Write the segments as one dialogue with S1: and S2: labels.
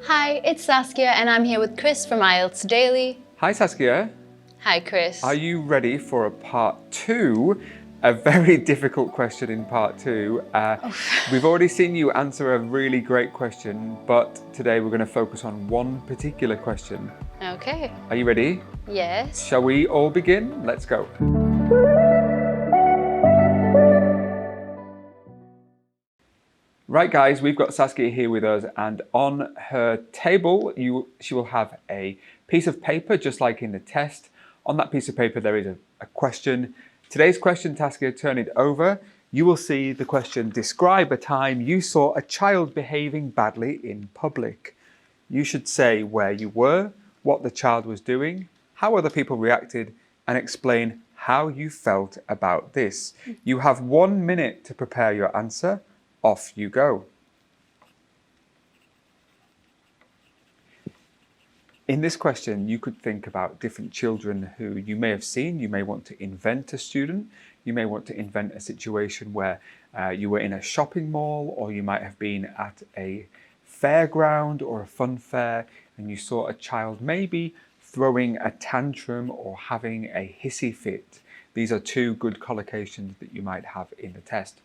S1: Hi, it's Saskia and I'm here with Chris from IELTS Daily.
S2: Hi Saskia.
S1: Hi Chris.
S2: Are you ready for a part two? A very difficult question in part two. We've already seen you answer a really great question, but today we're going to focus on one particular question.
S1: Okay.
S2: Are you ready?
S1: Yes.
S2: Shall we all begin? Let's go. Right guys, we've got Saskia here with us, and on her table she will have a piece of paper just like in the test. On that piece of paper there is a question. Today's question, Saskia, turn it over. You will see the question, describe a time you saw a child behaving badly in public. You should say where you were, what the child was doing, how other people reacted, and explain how you felt about this. You have 1 minute to prepare your answer. Off you go. In this question, you could think about different children who you may have seen. You may want to invent a student. You may want to invent a situation where you were in a shopping mall, or you might have been at a fairground or a fun fair and you saw a child maybe throwing a tantrum or having a hissy fit. These are two good collocations that you might have in the test.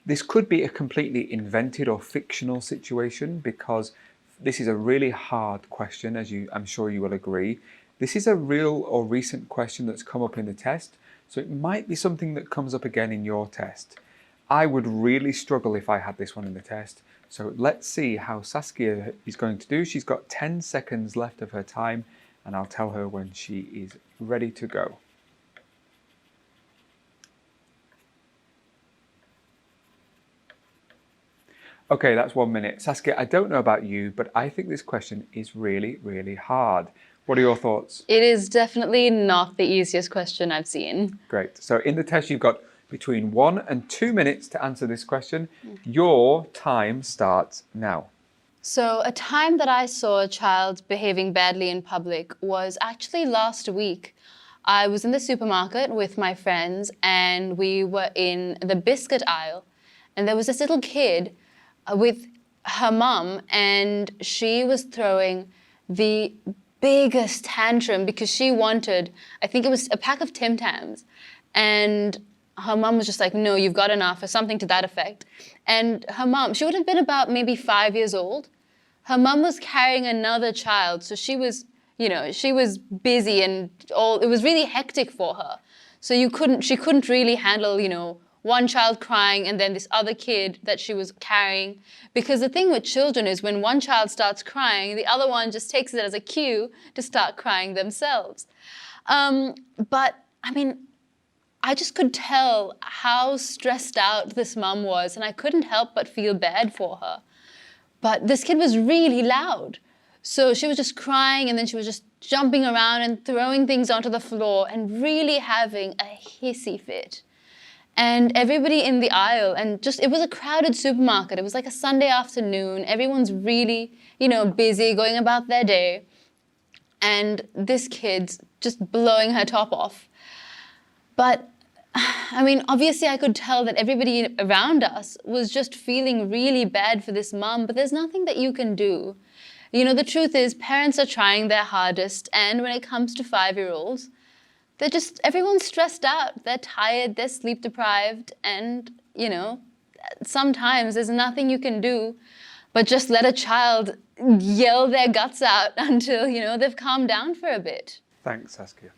S2: This could be a completely invented or fictional situation because this is a really hard question, as I'm sure you will agree. This is a real or recent question that's come up in the test, so it might be something that comes up again in your test. I would really struggle if I had this one in the test, so let's see how Saskia is going to do. She's got 10 seconds left of her time, and I'll tell her when she is ready to go. Okay, that's 1 minute. Saskia, I don't know about you, but I think this question is really, really hard. What are your thoughts?
S1: It is definitely not the easiest question I've seen.
S2: Great. So in the test, you've got between 1 and 2 minutes to answer this question. Your time starts now.
S1: So a time that I saw a child behaving badly in public was actually last week. I was in the supermarket with my friends and we were in the biscuit aisle, and there was this little kid with her mum, and she was throwing the biggest tantrum because she wanted, I think it was a pack of Tim Tams, and her mum was just like, no, you've got enough, or something to that effect. And her mum, she would have been about maybe 5 years old. Her mum was carrying another child, so she was, she was busy and it was really hectic for her. So she couldn't really handle, one child crying and then this other kid that she was carrying. Because the thing with children is when one child starts crying, the other one just takes it as a cue to start crying themselves. But I mean, I just could tell how stressed out this mum was, and I couldn't help but feel bad for her. But this kid was really loud. So she was just crying, and then she was just jumping around and throwing things onto the floor and really having a hissy fit. And everybody in the aisle, and it was a crowded supermarket. It was like a Sunday afternoon. Everyone's really, busy going about their day. And this kid's just blowing her top off. But, I mean, obviously I could tell that everybody around us was just feeling really bad for this mom, but there's nothing that you can do. The truth is parents are trying their hardest, and when it comes to 5-year-olds, everyone's stressed out. They're tired, they're sleep deprived, and, sometimes there's nothing you can do but just let a child yell their guts out until, they've calmed down for a bit.
S2: Thanks, Saskia.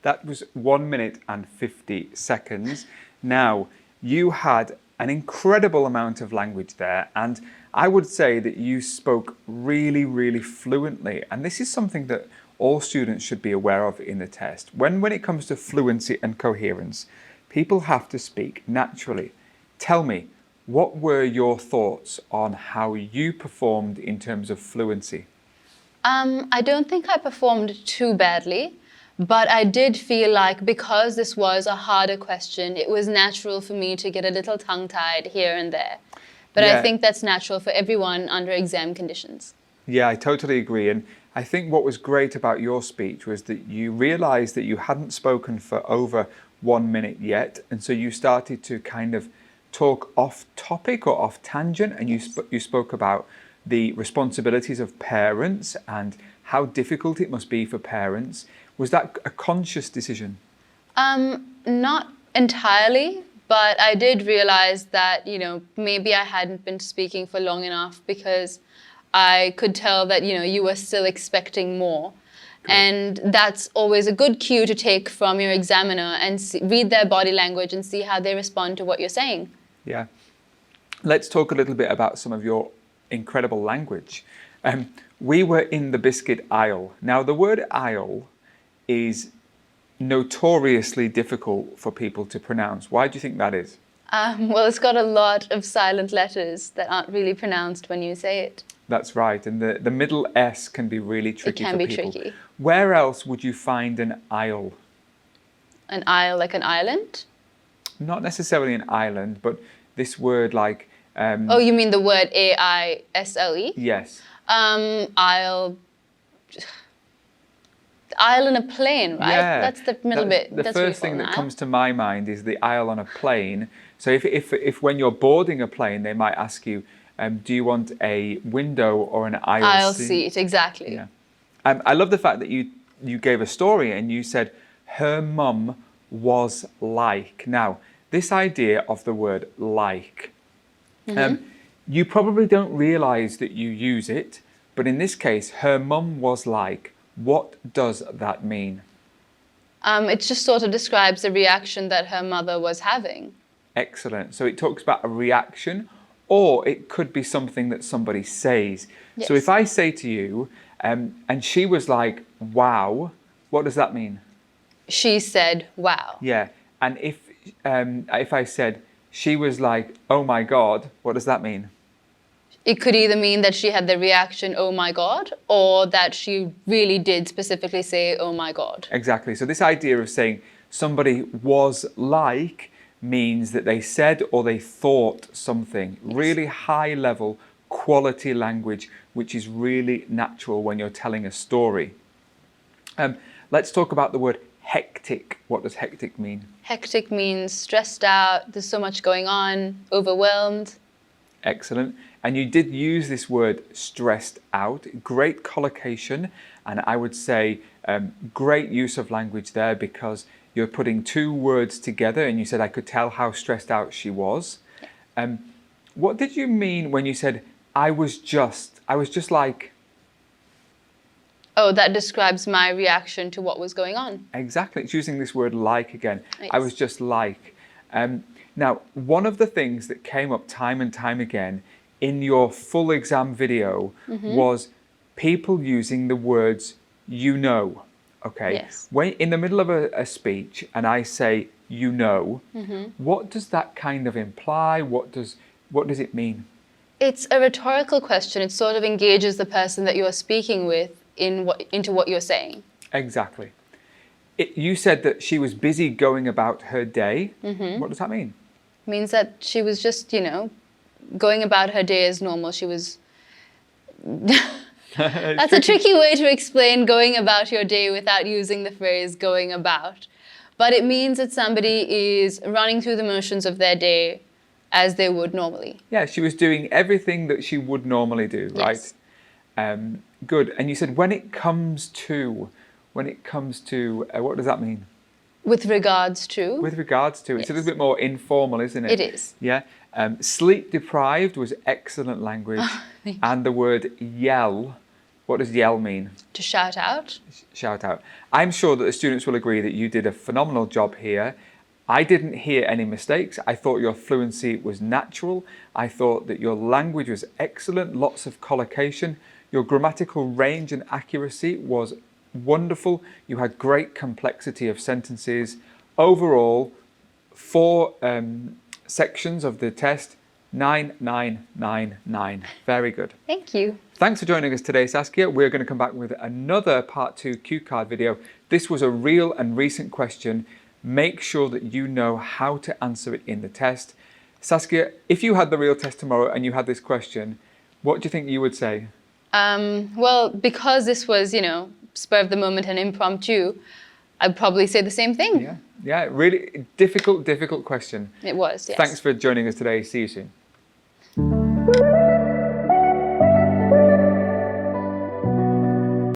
S2: That was 1 minute and 50 seconds. Now, you had an incredible amount of language there, and I would say that you spoke really, really fluently. And this is something that all students should be aware of in the test. When it comes to fluency and coherence, people have to speak naturally. Tell me, what were your thoughts on how you performed in terms of fluency?
S1: I don't think I performed too badly, but I did feel like because this was a harder question, it was natural for me to get a little tongue-tied here and there. But yeah. I think that's natural for everyone under exam conditions.
S2: Yeah, I totally agree. And I think what was great about your speech was that you realized that you hadn't spoken for over 1 minute yet. And so you started to kind of talk off topic or off tangent, and you spoke about the responsibilities of parents and how difficult it must be for parents. Was that a conscious decision?
S1: Not entirely, but I did realize that, maybe I hadn't been speaking for long enough because I could tell that, you were still expecting more. And that's always a good cue to take from your examiner and read their body language and see how they respond to what you're saying.
S2: Yeah. Let's talk a little bit about some of your incredible language. We were in the biscuit aisle. Now, the word aisle is notoriously difficult for people to pronounce. Why do you think that is?
S1: Well, it's got a lot of silent letters that aren't really pronounced when you say it.
S2: That's right. And the middle S can be really tricky for people.
S1: It can be tricky.
S2: Where else would you find an aisle?
S1: An aisle like an island?
S2: Not necessarily an island, but this word like...
S1: oh, you mean the word A-I-S-L-E?
S2: Yes.
S1: Aisle... Aisle in a plane, right?
S2: Yeah.
S1: That's the middle bit.
S2: The first thing that comes to my mind is the aisle on a plane. So if when you're boarding a plane, they might ask you, do you want a window or an aisle seat?
S1: Aisle seat, exactly.
S2: Yeah. I love the fact that you gave a story and you said, her mum was like. Now, this idea of the word like, you probably don't realise that you use it, but in this case, her mum was like. What does that mean?
S1: It just sort of describes the reaction that her mother was having.
S2: Excellent. So it talks about a reaction, or it could be something that somebody says.
S1: Yes.
S2: So if I say to you, and she was like, wow, what does that mean?
S1: She said, wow.
S2: Yeah. And if I said, she was like, oh my God, what does that mean?
S1: It could either mean that she had the reaction, oh my God, or that she really did specifically say, oh my God.
S2: Exactly. So this idea of saying somebody was like means that they said or they thought something. Yes. Really high level quality language, which is really natural when you're telling a story. Let's talk about the word hectic. What does hectic mean?
S1: Hectic means stressed out, there's so much going on, overwhelmed.
S2: Excellent. And you did use this word stressed out, great collocation, and I would say great use of language there because you're putting two words together and you said I could tell how stressed out she was. What did you mean when you said I was just like...
S1: Oh, that describes my reaction to what was going on.
S2: Exactly. It's using this word like again.
S1: Yes.
S2: I was just like. Now, one of the things that came up time and time again in your full exam video was people using the words, you know, okay?
S1: Yes.
S2: When in the middle of a speech and I say, you know, what does that kind of imply? What does it mean?
S1: It's a rhetorical question. It sort of engages the person that you're speaking with into what you're saying.
S2: Exactly. You said that she was busy going about her day. What does that mean?
S1: It means that she was just, going about her day as normal. She was... That's a tricky way to explain going about your day without using the phrase going about. But it means that somebody is running through the motions of their day as they would normally.
S2: Yeah, she was doing everything that she would normally do, right?
S1: Yes.
S2: Good. And you said when it comes to, what does that mean?
S1: With regards to?
S2: With regards to. It's
S1: Yes.
S2: a little bit more informal, isn't it?
S1: It is.
S2: Yeah. Sleep deprived was excellent language. And the word yell, what does yell mean?
S1: To shout out.
S2: Shout out. I'm sure that the students will agree that you did a phenomenal job here. I didn't hear any mistakes. I thought your fluency was natural. I thought that your language was excellent, lots of collocation. Your grammatical range and accuracy was wonderful. You had great complexity of sentences. Overall, 4 sections of the test, 9, 9, 9, 9. Very good.
S1: Thank you.
S2: Thanks for joining us today, Saskia. We're going to come back with another part 2 cue card video. This was a real and recent question. Make sure that you know how to answer it in the test. Saskia, if you had the real test tomorrow and you had this question, what do you think you would say?
S1: Well, because this was, spur of the moment and impromptu, I'd probably say the same thing.
S2: Yeah, really difficult question.
S1: It was, yes.
S2: Thanks for joining us today. See you soon.